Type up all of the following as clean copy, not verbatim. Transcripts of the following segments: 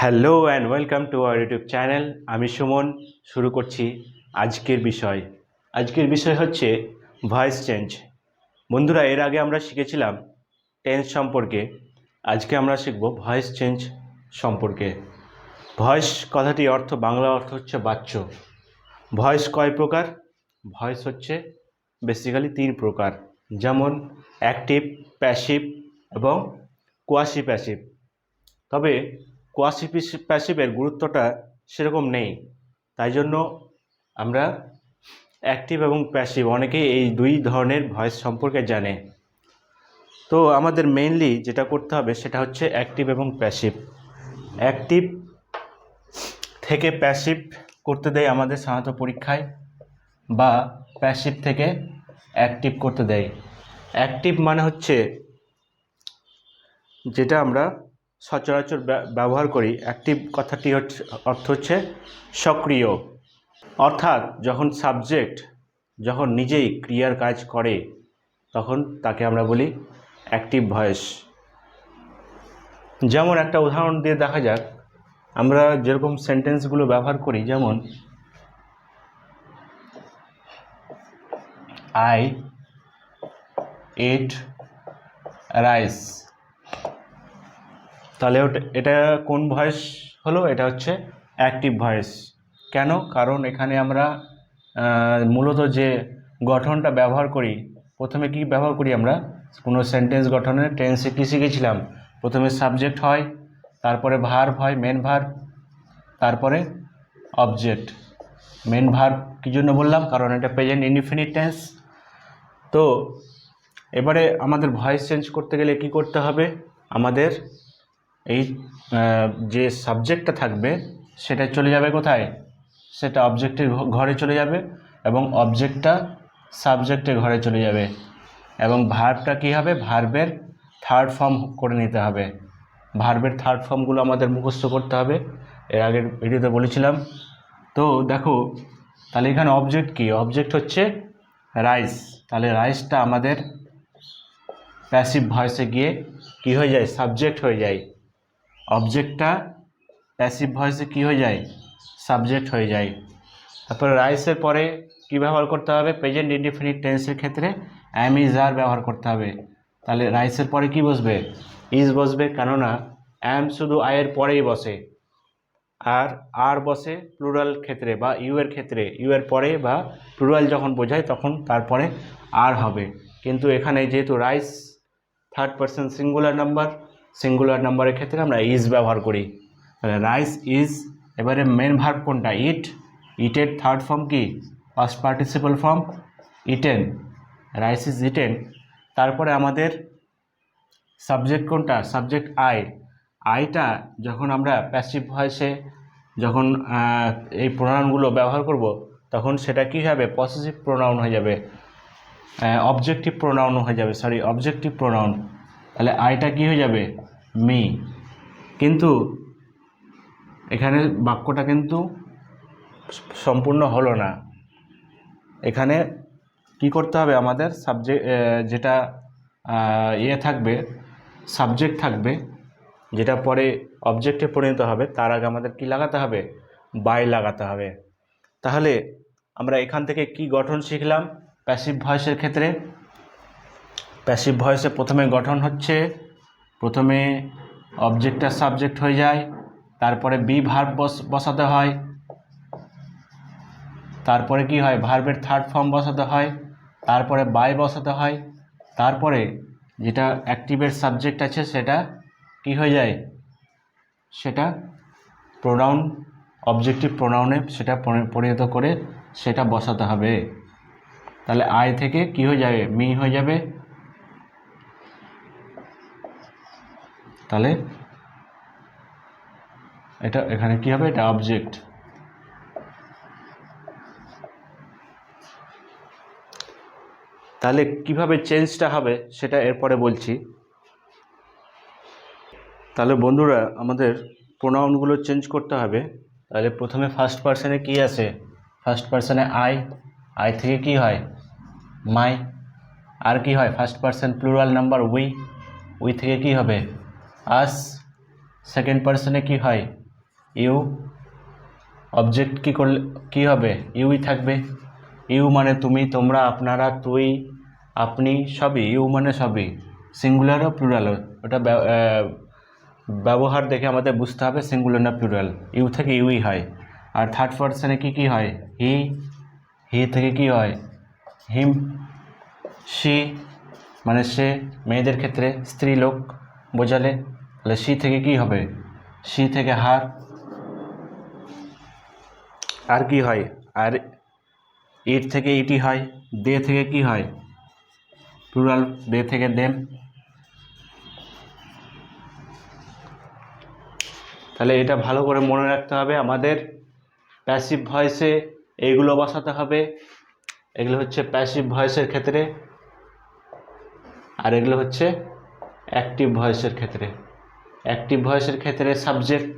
Hello and welcome to our YouTube channel. আমি সুমন। শুরু করছি আজকের বিষয় হচ্ছে ভয়েস চেঞ্জ। বন্ধুরা, এর আগে আমরা শিখেছিলাম টেন্স সম্পর্কে। আজকে আমরা শিখব ভয়েস চেঞ্জ সম্পর্কে। ভয়েস কথাটি বাংলা অর্থ হচ্ছে বাচ্য। ভয়েস কয় প্রকার? ভয়েস হচ্ছে বেসিক্যালি 3 প্রকার, যেমন অ্যাক্টিভ, প্যাসিভ এবং কোয়াসি প্যাসিভ। তবে কোয়াসি প্যাসিভের গুরুত্বটা সেরকম নেই, তাই জন্য আমরা অ্যাক্টিভ এবং প্যাসিভ, অনেকেই এই 2 ধরনের ভয়েস সম্পর্কে জানে। তো আমাদের মেইনলি যেটা করতে হবে সেটা হচ্ছে অ্যাক্টিভ এবং প্যাসিভ। অ্যাক্টিভ থেকে প্যাসিভ করতে দেয় আমাদের সাধারণত পরীক্ষায়, বা প্যাসিভ থেকে অ্যাক্টিভ করতে দেয়। অ্যাক্টিভ মানে হচ্ছে যেটা আমরা সচরাচর ব্যবহার করি। অ্যাক্টিভ কথাটি অর্থ হচ্ছে সক্রিয়, অর্থাৎ যখন সাবজেক্ট নিজেই ক্রিয়ার কাজ করে তখন তাকে আমরা বলি অ্যাক্টিভ ভয়েস। যেমন একটা উদাহরণ দিয়ে দেখা যাক, আমরা যেরকম সেন্টেন্সগুলো ব্যবহার করি, যেমন আই এট রাইস, তাহলে এটা কোন ভয়েস হলো? এটা হচ্ছে অ্যাক্টিভ ভয়েস। কেন? কারণ এখানে আমরা মূলত যে গঠনটা ব্যবহার করি, প্রথমে কি ব্যবহার করি আমরা? কোনো সেন্টেন্স গঠনের টেন্সে কী শিখেছিলাম? প্রথমে সাবজেক্ট হয়, তারপরে ভার্ব হয়, মেন ভার্ব, তারপরে অবজেক্ট। মেন ভার্ব কী জন্য বললাম? কারণ এটা প্রেজেন্ট ইনডিফিনিট টেন্স। তো এবারে আমাদের ভয়েস চেঞ্জ করতে গেলে কি করতে হবে? আমাদের এই যে সাবজেক্টটা থাকবে সেটা চলে যাবে কোথায়? সেটা অবজেক্টের ঘরে চলে যাবে, এবং অবজেক্টটা সাবজেক্টের ঘরে চলে যাবে, এবং ভার্বটা কী হবে? ভার্বের থার্ড ফর্ম করে নিতে হবে। ভার্বের থার্ড ফর্মগুলো আমাদের মুখস্থ করতে হবে, এর আগের ভিডিওতে বলেছিলাম। তো দেখো, তাহলে এখানে অবজেক্ট কি? অবজেক্ট হচ্ছে রাইস। তাহলে রাইসটা আমাদের প্যাসিভ ভয়েসে গিয়ে কি হয়ে যায়? সাবজেক্ট হয়ে যায়। অবজেক্টটা প্যাসিভ ভয়েসে কি হয়ে যায়? সাবজেক্ট হয়ে যায়। তারপরে রাইসের পরে কি ব্যবহার করতে হবে? প্রেজেন্ট ইনডিফিনিট টেন্সের ক্ষেত্রে অ্যাম ইজ আর ব্যবহার করতে হবে। তাহলে রাইসের পরে কি বসবে? ইজ বসবে, কেননা অ্যাম শুধু আয়ের পরেই বসে, আর বসে প্লুরাল ক্ষেত্রে বা ইউ এর ক্ষেত্রে। ইউ এর পরে বা প্লুরাল যখন বোঝায় তখন তারপরে আর হবে। কিন্তু এখানে যেহেতু রাইস থার্ড পারসন সিঙ্গুলার নাম্বারের ক্ষেত্রে আমরা ইজ ব্যবহার করি। তাহলে রাইস ইজ। এবারে মেন ভার্ব কোনটা? ইট। ইটের থার্ড ফর্ম কি? Past participle form eaten. Rice is eaten. তারপরে আমাদের সাবজেক্ট কোনটা? Subject I. আইটা যখন আমরা প্যাসিভ ভয়েসে যখন এই প্রোনাউনগুলো ব্যবহার করব, তখন সেটা কী হবে? পসেসিভ প্রোনাউন হয়ে যাবে, অবজেক্টিভ প্রোনাউন হয়ে যাবে, অবজেক্টিভ প্রোনাউন। তাহলে আইটা কি হয়ে যাবে? মি। কিন্তু এখানে বাক্যটা কিন্তু সম্পূর্ণ হলো না। এখানে কি করতে হবে? আমাদের সাবজেক্ট যেটা থাকবে, সাবজেক্ট থাকবে, যেটা পরে অবজেক্টে পরিণত হবে, তার আগে আমাদের কি লাগাতে হবে? বাই লাগাতে হবে। তাহলে আমরা এখান থেকে কি গঠন শিখলাম প্যাসিভ ভয়েসের ক্ষেত্রে? প্যাসিভ ভয়েসে প্রথমে গঠন হচ্ছে, প্রথমে অবজেক্টটা সাবজেক্ট হয়ে যায়, তারপরে বি ভার্ব বসাতে হয়, তারপরে কি হয়? ভার্বের থার্ড ফর্ম বসাতে হয়, তারপরে বাই বসাতে হয়, তারপরে যেটা অ্যাক্টিভের সাবজেক্ট আছে সেটা কি হয়ে যায়? সেটা প্রোনাউন, অবজেক্টিভ প্রোনাউনে সেটা পরিণত করে সেটা বসাতে হবে। তাহলে আই থেকে কি হয়ে যাবে? মি হয়ে যাবে। তাহলে এটা এখানে কি হবে? এটা অবজেক্ট। তাহলে কিভাবে চেঞ্জটা হবে সেটা এরপরে বলছি। তাহলে বন্ধুরা, আমাদের প্রোনাউনগুলো চেঞ্জ করতে হবে। তাহলে প্রথমে ফার্স্ট পারসনে কি আছে? ফার্স্ট পারসনে আই থেকে কি হয়? মাই। আর কি হয়? First person plural number we থেকে কি হবে? আস। সেকেন্ড পারসনে কি হয়? ইউ অবজেক্ট কি করলে কি হবে, ইউই থাকবে। ইউ মানে তুমি, তোমরা, আপনারা, তুই, আপনি, সবই। ইউ মানে সবই, সিঙ্গুলারও প্লুরালও। ওটা ব্যবহার দেখে আমাদের বুঝতে হবে সিঙ্গুলার না প্লুরাল। ইউ থেকে ইউই হয়। আর থার্ড পারসনে কি হয়, হি। হি থেকে কি হয়, হিম। শি মানে সে, মেয়েদের ক্ষেত্রে স্ত্রী লোক বোঝালে। তাহলে শি থেকে কি হবে, শি থেকে হার। আর কি হয়, আর ইট থেকে ইটি হয়। দে থেকে কি হয়, প্লুরাল, দে থেকে দেম। তাহলে এটা ভালো করে মনে রাখতে হবে, আমাদের প্যাসিভ ভয়েসে এইগুলো বসাতে হবে। এগুলো হচ্ছে প্যাসিভ ভয়েসের ক্ষেত্রে, আর এগুলো হচ্ছে অ্যাক্টিভ ভয়েসের ক্ষেত্রে। অ্যাক্টিভ ভয়েসের ক্ষেত্রে subject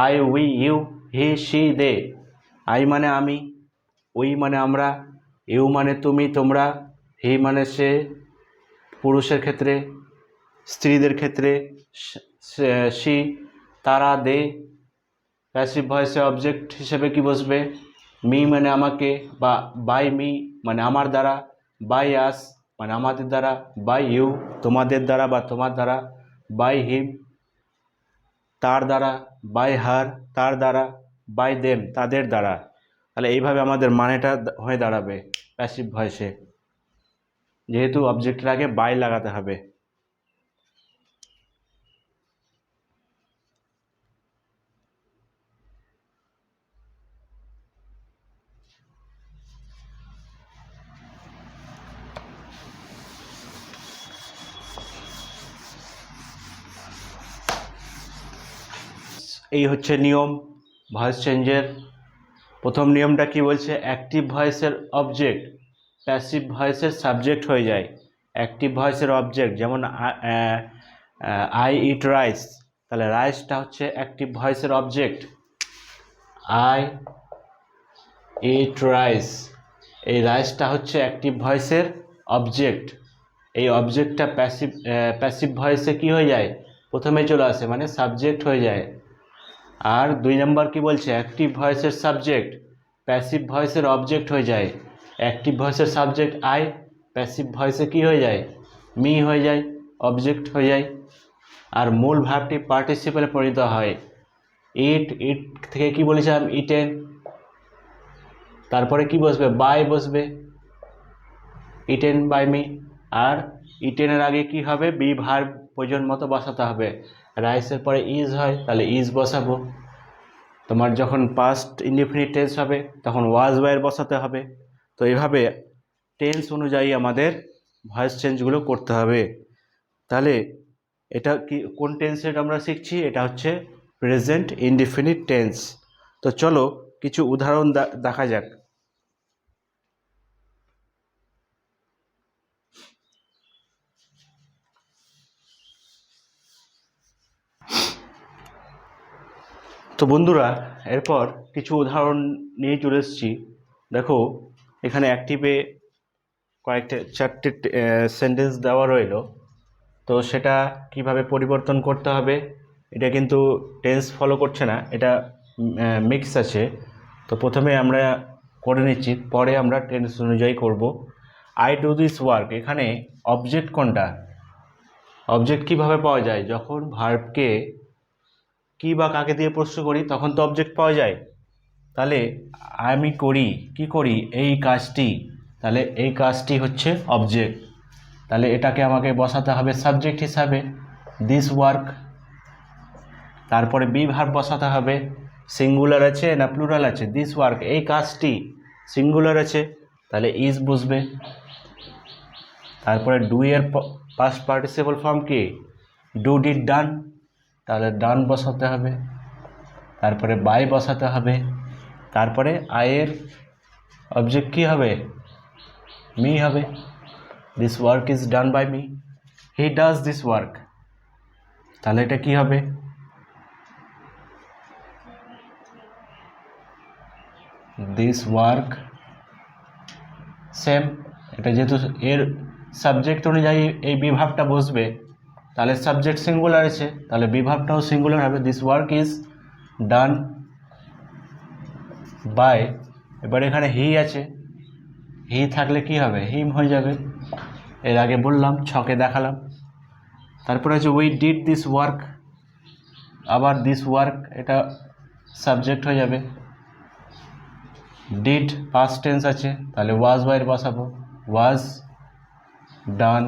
I, we, you, he, she, they. I মানে আমি, উই মানে আমরা, ইউ মানে তুমি, তোমরা, হি মানে সে পুরুষের ক্ষেত্রে, স্ত্রীদের ক্ষেত্রে, শি তারা, দে। প্যাসিভ ভয়েসে অবজেক্ট হিসেবে কি বসবে, মি মানে আমাকে, বা বাই মি মানে আমার দ্বারা, বাই আস মানে আমাদের দ্বারা, বাই ইউ তোমাদের দ্বারা বা তোমার দ্বারা, বাই হিম তার দ্বারা, বাই হার তার দ্বারা, বাই দেম তাদের দ্বারা। তাহলে এইভাবে আমাদের মানেটা হয়ে দাঁড়াবে প্যাসিভ ভয়েসে, যেহেতু অবজেক্টের আগে বাই লাগাতে হবে। এই হচ্ছে নিয়ম ভয়েস চেঞ্জের। প্রথম নিয়মটা কি বলছে, অ্যাক্টিভ ভয়েসের অবজেক্ট প্যাসিভ ভয়েসের সাবজেক্ট হয়ে যায়। অ্যাক্টিভ ভয়েসের অবজেক্ট যেমন আই ইট রাইস, তাহলে রাইসটা হচ্ছে অ্যাক্টিভ ভয়েসের অবজেক্ট। আই ইট রাইস, এই রাইসটা হচ্ছে অ্যাক্টিভ ভয়েসের অবজেক্ট। এই অবজেক্টটা প্যাসিভ ভয়েসে কি হয়ে যায়, প্রথমে চলে আসে, মানে সাবজেক্ট হয়ে যায়। আর 2 নম্বর কি বলছে, অ্যাক্টিভ ভয়েসের সাবজেক্ট প্যাসিভ ভয়েসের অবজেক্ট হয়ে যায়। অ্যাক্টিভ ভয়েসের সাবজেক্ট আই, প্যাসিভ ভয়েসে কি হয়ে যায়, মি হয়ে যায়, অবজেক্ট হয়ে যায়। আর মূল ভার্বটি পার্টিসিপেলে পরিণত হয়। ইট, ইট থেকে কি বলেছিলাম, ইটেন। তারপরে কি বসবে, বাই বসবে, ইটেন বাই মি। আর ইটেনের আগে কি হবে, বি ভার্ব প্রয়োজন মতো বসাতে হবে। রাইসের পরে ইজ হয়, তাহলে ইজ বসাবো। তোমার যখন পাস্ট ইনডিফিনিট টেন্স হবে তখন ওয়াজ ওয়্যার বসাতে হবে। তো এইভাবে টেন্স অনুযায়ী আমাদের ভয়েস চেঞ্জগুলো করতে হবে। তাহলে এটা কি, কোন টেন্সের আমরা শিখছি, এটা হচ্ছে প্রেজেন্ট ইনডিফিনিট টেন্স। তো চলো কিছু উদাহরণ দেখা যাক। তো বন্ধুরা, এরপর কিছু উদাহরণ নিয়ে চলে এসেছি। দেখো এখানে অ্যাক্টিভে কয়েকটা 4টে সেন্টেন্স দেওয়া রইল। তো সেটা কিভাবে পরিবর্তন করতে হবে, এটা কিন্তু টেন্স ফলো করছে না, এটা মিক্স আছে। তো প্রথমে আমরা করে নিচ্ছি, পরে আমরা টেন্স অনুযায়ী করব। আই ডু দিস ওয়ার্ক, এখানে অবজেক্ট কোনটা, অবজেক্ট কিভাবে পাওয়া যায়, যখন ভার্বকে কি বা কাকে দিয়ে প্রশ্ন করি তখন তো অবজেক্ট পাওয়া যায়। তাহলে আমি করি, কি করি, এই কাজটি, তাহলে এই কাজটি হচ্ছে অবজেক্ট। তাহলে এটাকে আমাকে বসাতে হবে সাবজেক্ট হিসাবে, দিস ওয়ার্ক। তারপরে বি ভার্ব বসাতে হবে, সিঙ্গুলার আছে না প্লুরাল আছে, দিস ওয়ার্ক এই কাজটি সিঙ্গুলার আছে, তাহলে ইজ বসবে। তারপরে ডু এর পাস্ট পার্টিসিপল ফর্ম কি, ডু ডিড ডান, তাহলে ডান বসাতে হবে। তারপরে বাই বসাতে হবে। তারপরে আয়ের অবজেক্ট কী হবে, মি হবে, this work is done by me, he does this work. তাহলে এটা কি হবে, দিস ওয়ার্ক সেম। এটা যেহেতু এর সাবজেক্ট অনুযায়ী এই বিভাগটা বসবে, তাহলে সাবজেক্ট সিঙ্গুলার আছে, তাহলে বিভাগটাও সিঙ্গুলার হবে, this work is done by, এবার এখানে হি আছে, হি থাকলে কি হবে, হিম হয়ে যাবে, এর আগে বললাম, ছকে দেখালাম। তারপরে আছে উই ডিড দিস ওয়ার্ক, আবার দিস ওয়ার্ক এটা সাবজেক্ট হয়ে যাবে। ডিড পাস্ট টেন্স আছে, তাহলে ওয়াজ বাইর বসাবো, ওয়াজ ডান,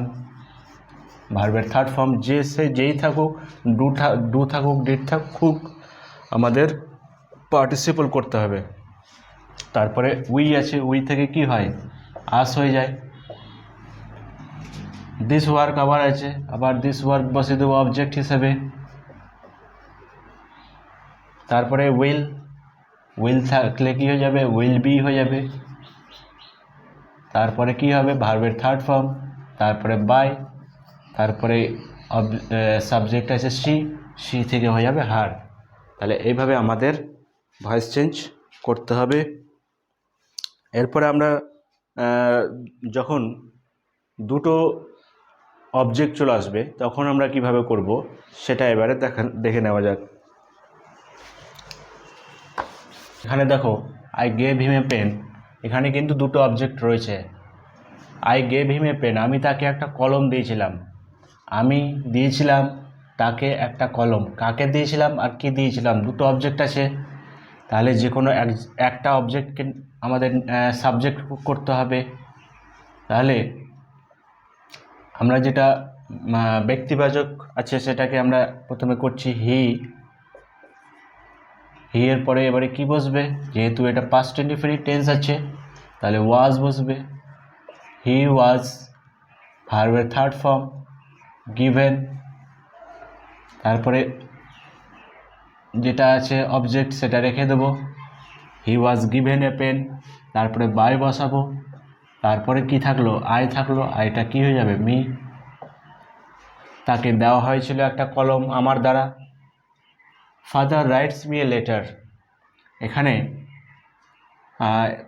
ভার্বের থার্ড ফর্ম যে সে যেই থাকুক, ডু থাকুক ডিড থাকুক, আমাদের পার্টিসিপল করতে হবে। তারপরে উই আছে, উই থেকে কি হয়, আস হয়ে যায়। দিস ওয়ার্ক আবার আছে, আবার দিস ওয়ার্ক বসে দেবো অবজেক্ট হিসেবে। তারপরে উইল, উইল থাকলে কি হয়ে যাবে, উইল বি হয়ে যাবে। তারপরে কি হবে, ভার্বের থার্ড ফর্ম, তারপরে বাই, তারপরে সাবজেক্ট আছে সি, সি থেকে হয়ে যাবে হার। তাহলে এইভাবে আমাদের ভয়েস চেঞ্জ করতে হবে। এরপরে আমরা যখন দুটো অবজেক্ট চলে আসবে তখন আমরা কিভাবে করব সেটা এবারে দেখে নেওয়া যাক। এখানে দেখো I gave him a pen, এখানে কিন্তু দুটো অবজেক্ট রয়েছে। I gave him a pen, আমি তাকে একটা কলম দিয়েছিলাম, আমি দিয়েছিলাম তাকে একটা কলম, কাকে দিয়েছিলাম আর কি দিয়েছিলাম, দুটো অবজেক্ট আছে। তাহলে যে কোনো একটা অবজেক্টকে আমাদের সাবজেক্ট করতে হবে। তাহলে আমরা যেটা ব্যক্তিবাচক আছে সেটাকে আমরা প্রথমে করছি হি, হি এর পরে এবারে কি বসবে, যেহেতু এটা পাস্ট ইনডিফিনিট টেন্স আছে তাহলে ওয়াজ বসবে। হি ওয়াজ, ভার্বের থার্ড ফর্ম গিভেন, তারপরে যেটা আছে অবজেক্ট সেটা রেখে দেবো, হি ওয়াজ গিভেন এ পেন, তারপরে বাই বসাবো, তারপরে কি থাকলো, আই থাকলো, আইটা কি হয়ে যাবে, মি, তাকে দেওয়া হয়েছিল একটা কলম আমার দ্বারা। Father writes me a letter, এখানে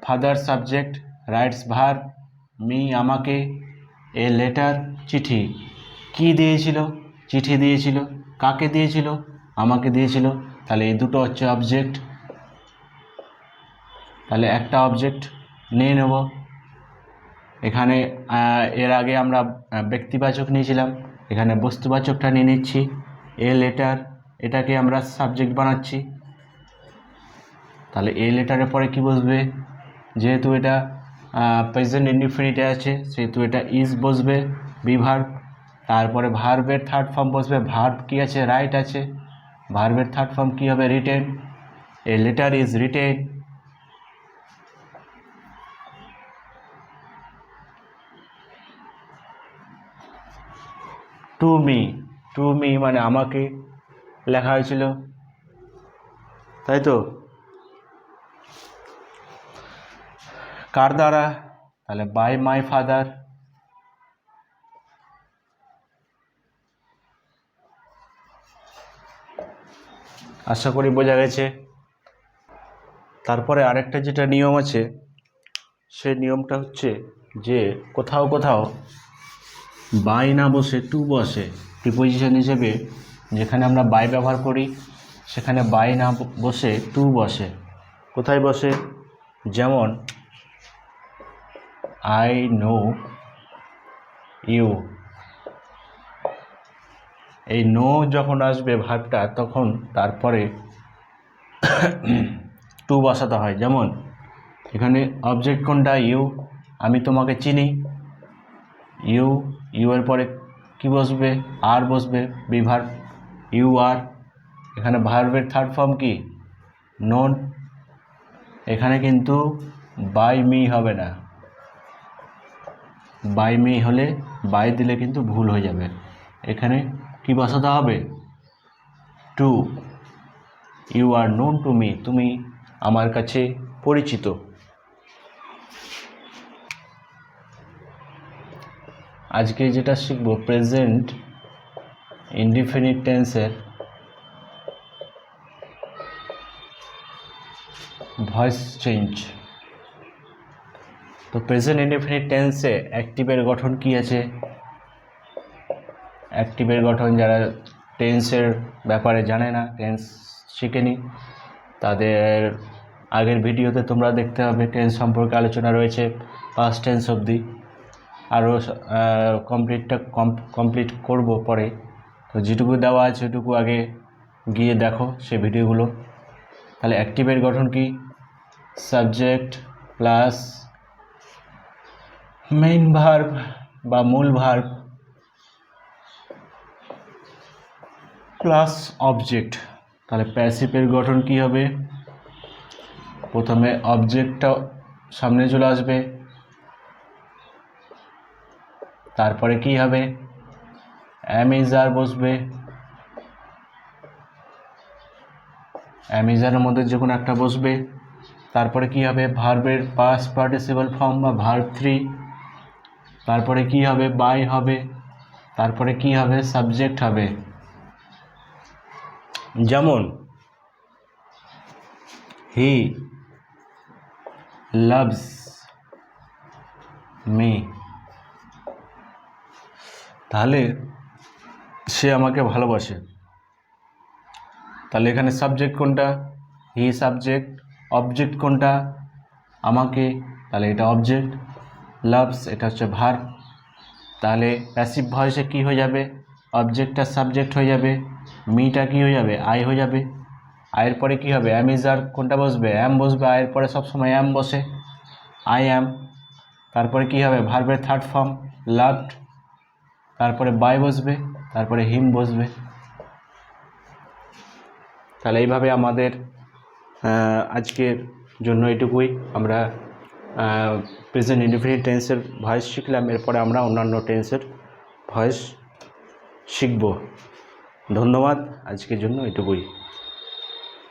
father subject, writes verb, me আমাকে, এ লেটার চিঠি, কি দিয়েছিল, চিঠি দিয়েছিল, কাকে দিয়েছিল, আমাকে দিয়েছিল, তাহলে এই দুটো হচ্ছে অবজেক্ট। তাহলে একটা অবজেক্ট নিয়ে নেব, এখানে এর আগে আমরা ব্যক্তিবাচক নিয়েছিলাম, এখানে বস্তুবাচকটা নিয়ে নিচ্ছি, এ লেটার, এটাকে আমরা সাবজেক্ট বানাচ্ছি। তাহলে এ লেটারের পরে কি বসবে, যেহেতু এটা প্রেজেন্ট ইনডিফিনিটে আছে সেহেতু এটা ইজ বসবে, বি ভার্ব, তারপরে ভার্বের থার্ড ফর্ম বসবে, ভার্ব কি আছে, রাইট আছে, ভার্বের থার্ড ফর্ম কি হবে, written, a letter is written. To me, to me মানে আমাকে লেখা হয়েছিল, তাই তো, কার দ্বারা, তাহলে বাই মাই ফাদার। আশা করি বোঝা গেছে। তারপরে আরেকটা যেটা নিয়ম আছে সেই নিয়মটা হচ্ছে যে কোথাও কোথাও বাই না বসে টু বসে, প্রিপোজিশন হিসেবে যেখানে আমরা বাই ব্যবহার করি সেখানে বাই না বসে টু বসে। কোথায় বসে, যেমন আই নো ইউ, এই নো যখন আসবে ভার্বটা তখন তারপরে টু বসাতে হয়। যেমন এখানে অবজেক্ট কোনটা, ইউ, আমি তোমাকে চিনি, ইউ, ইউ এর পরে কি বসবে, আর বসবে, বি ভার্ব, ইউ আর, এখানে ভার্বের থার্ড ফর্ম কি, নোন, এখানে কিন্তু বাই মি হবে না, বাই মি হলে বাই দিলে কিন্তু ভুল হয়ে যাবে, এখানে কি বসাতে হবে, to, you are known to me, তুমি আমার কাছে পরিচিত। আজকে যেটা শিখব প্রেজেন্ট ইনডিফিনিট টেন্সের ভয়েস চেঞ্জ। তো প্রেজেন্ট ইনডিফিনিট টেন্সে অ্যাক্টিভের গঠন কি আছে, অ্যাক্টিভের গঠন যারা টেন্সের ব্যাপারে জানে না, টেন্স শিখে নিই। তাদের আগের ভিডিওতে তোমরা দেখতে হবে টেন্স সম্পর্কে আলোচনা রয়েছে, পাস্ট টেন্স অবধি। আরও কমপ্লিট করব পরে। তো যেটুকু দেওয়া আছে সেটুকু আগে গিয়ে দেখো সেই ভিডিওগুলো। তাহলে অ্যাক্টিভের গঠন কি? সাবজেক্ট প্লাস মেইন ভার্ব বা মূল ভার্ব প্লাস অবজেক্ট। তাহলে প্যাসিভের গঠন কি হবে? প্রথমে অবজেক্টটা সামনে চলে আসবে, তারপরে কি হবে? অ্যাম ইজ আর বসবে, অ্যাম ইজ আরের মধ্যে যে কোনো একটা বসবে। তারপরে কি হবে? ভার্বের পাস্ট পার্টিসিপল ফর্ম বা ভার্ব 3। তারপরে কি হবে? বাই হবে। তারপরে কি হবে? সাবজেক্ট হবে। যেমন হি লাভস মি, তাহলে সে আমাকে ভালোবাসে। তাহলে এখানে সাবজেক্ট কোনটা? He subject. অবজেক্ট কোনটা? আমাকে, তাহলে এটা অবজেক্ট। লাভস এটা হচ্ছে ভার্ব। তাহলে প্যাসিভ ভয়েসে কি হয়ে যাবে? অবজেক্টটা সাবজেক্ট হয়ে যাবে, মিটা কি হয়ে যাবে? আই হয়ে যাবে। আয়ের পরে কি হবে? অ্যাম ইজ আর কোনটা বসবে? অ্যাম বসবে। আয়ের পরে সবসময় অ্যাম বসে, আই অ্যাম। তারপরে কি হবে? ভার্বের থার্ড ফর্ম লাভড। তারপরে বাই বসবে, তারপরে হিম বসবে। তাহলে এইভাবে আমাদের আজকের জন্য এটুকুই। আমরা প্রেজেন্ট ইনডিফিনিট টেন্সের ভয়েস শিখলাম, এরপরে আমরা অন্যান্য টেন্সের ভয়েস শিখব। ধন্যবাদ, আজকের জন্য এটুকুই।